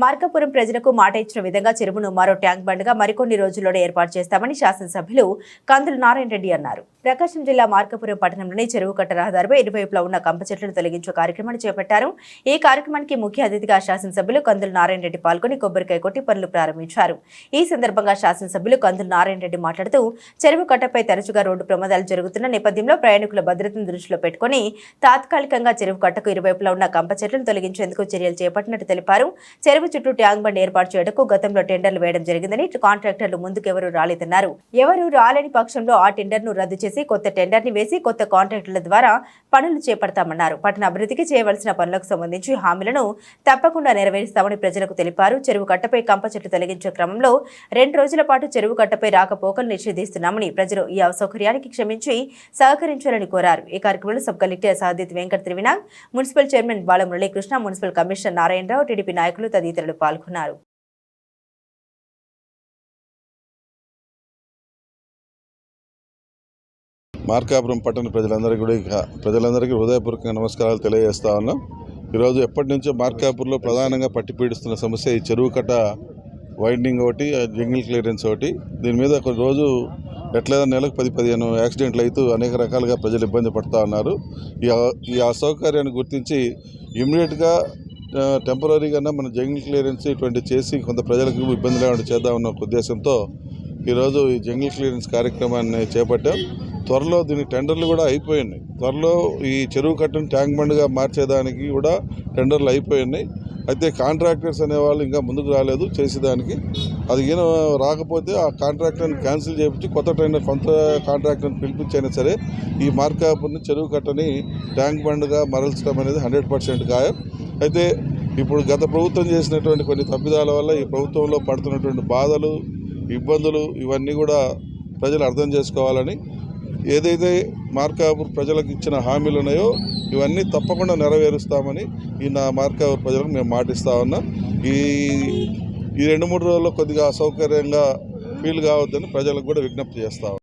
మార్కాపురం ప్రజలకు మాట ఇచ్చిన విధంగా చెరువును మరో ట్యాంక్ బండ్గా మరికొన్ని రోజుల్లోనే ఏర్పాటు చేస్తామని శాసనసభ్యులు కందుల నారాయణ రెడ్డి అన్నారు. ప్రకాశం జిల్లా మార్కాపురం పట్టణంలోని చెరువు కట్ట రహదారిపై ఇరువైపులా ఉన్న కంప చెట్లను తొలగించే కార్యక్రమాన్ని చేపట్టారు. ఈ కార్యక్రమానికి ముఖ్య అతిథిగా శాసనసభ్యులు కందుల నారాయణ రెడ్డి పాల్గొని కొబ్బరికాయ కొట్టి పనులు ప్రారంభించారు. ఈ సందర్భంగా శాసనసభ్యులు కందుల నారాయణ రెడ్డి మాట్లాడుతూ చెరువు కట్టపై తరచుగా రోడ్డు ప్రమాదాలు జరుగుతున్న నేపథ్యంలో ప్రయాణికుల భద్రతను దృష్టిలో పెట్టుకుని తాత్కాలికంగా చెరువు కట్టకు ఇరువైపులా ఉన్న కంప చెట్లను తొలగించేందుకు చర్యలు చేపట్టినట్టు తెలిపారు. చెరువు చుట్టూ ట్యాంక్ బండ్ ఏర్పాటు చేయడానికి గతంలో టెండర్లు వేయడం జరిగిందని కాంట్రాక్టర్లు ముందుకెవరూ రాలేదన్నారు. ఎవరూ రాలేని పక్షంలో ఆ టెండర్ను రద్దు చేసి కొత్త టెండర్ని వేసి కొత్త కాంట్రాక్టర్ల ద్వారా పనులు చేపడతామన్నారు. పట్టణ అభివృద్ధికి చేయవలసిన పనులకు సంబంధించి హామీలను తప్పకుండా నెరవేరుస్తామని ప్రజలకు తెలిపారు. చెరువు కట్టపై కంప చెట్లు తొలగించే క్రమంలో 2 రోజుల పాటు చెరువు కట్టపై రాకపోకలు నిషేధిస్తున్నామని ప్రజలు ఈ అసౌకర్యానికి క్షమించి సహకరించాలని కోరారు. ఈ కార్యక్రమంలో sub collector Sadith Venkata Trivinag, municipal chairman Bala Muralikrishna, municipal commissioner Narayanarao, TDP నాయకులు తదితరులు పాల్గొన్నారు. మార్కాపురం పట్టణ ప్రజలందరికీ హృదయపూర్వక నమస్కారాలు తెలియజేస్తా ఉన్నాం. ఈరోజు ఎప్పటి నుంచో మార్కాపూర్లో ప్రధానంగా పట్టిపీడిస్తున్న సమస్య ఈ చెరువు కట్ట వైండింగ్ ఒకటి, జంగిల్ క్లియరెన్స్ ఒకటి. దీని మీద కొన్ని రోజు ఎట్లేదా నెలకు 10-15 యాక్సిడెంట్లు అవుతూ అనేక రకాలుగా ప్రజలు ఇబ్బంది పడుతూ ఉన్నారు. ఈ అసౌకర్యాన్ని గుర్తించి ఇమ్మీడియట్గా టెంపరీగా మన జంగిల్ క్లియరెన్స్ ఇటువంటి చేసి కొంత ప్రజలకు ఇబ్బంది లేకుండా చేద్దామన్న ఉద్దేశంతో ఈరోజు ఈ జంగిల్ క్లియరెన్స్ కార్యక్రమాన్ని చేపట్టాం. త్వరలో దీనికి టెండర్లు కూడా అయిపోయినాయి. త్వరలో ఈ చెరువు కట్టను ట్యాంక్ బండ్గా మార్చేదానికి కూడా టెండర్లు అయిపోయినాయి. అయితే కాంట్రాక్టర్స్ అనేవాళ్ళు ఇంకా ముందుకు రాలేదు చేసేదానికి. అది ఈయన రాకపోతే ఆ కాంట్రాక్టర్ని క్యాన్సిల్ చేయించి కొత్త కాంట్రాక్టర్ని పిలిపించైనా సరే ఈ మార్కాపుర్ని చెరువు కట్టని ట్యాంక్ బండ్గా మరల్చడం అనేది 100% ఖాయం. అయితే ఇప్పుడు గత ప్రభుత్వం చేసినటువంటి కొన్ని తప్పిదాల వల్ల ఈ ప్రభుత్వంలో పడుతున్నటువంటి బాధలు, ఇబ్బందులు ఇవన్నీ కూడా ప్రజలు అర్థం చేసుకోవాలని, ఏదైతే మార్కాపూర్ ప్రజలకు ఇచ్చిన హామీలు ఉన్నాయో ఇవన్నీ తప్పకుండా నెరవేరుస్తామని ఈ మార్కాపూర్ ప్రజలకు మేము మాటిస్తా ఉన్నాం. ఈ 2-3 రోజుల్లో కొద్దిగా అసౌకర్యంగా ఫీల్ కావద్దని ప్రజలకు కూడా విజ్ఞప్తి చేస్తాం.